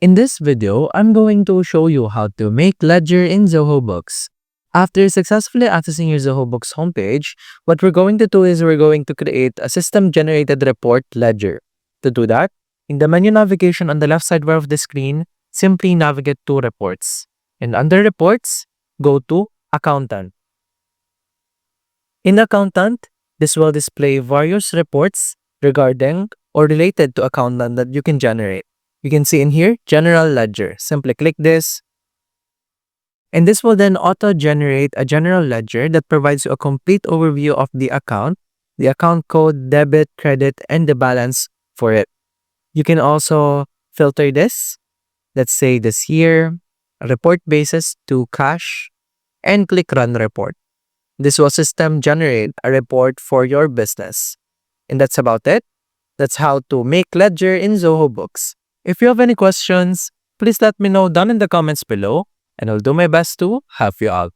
In this video, I'm going to show you how to make ledger in Zoho Books. After successfully accessing your Zoho Books homepage, what we're going to do is we're going to create a system-generated report ledger. To do that, in the menu navigation on the left sidebar of the screen, simply navigate to Reports. And under Reports, go to Accountant. In Accountant, this will display various reports regarding or related to Accountant that you can generate. You can see in here, General Ledger. Simply click this. And this will then auto-generate a general ledger that provides you a complete overview of the account code, debit, credit, and the balance for it. You can also filter this. Let's say this year, report basis to cash, and click Run Report. This will system generate a report for your business. And that's about it. That's how to make ledger in Zoho Books. If you have any questions, please let me know down in the comments below, and I'll do my best to help you out.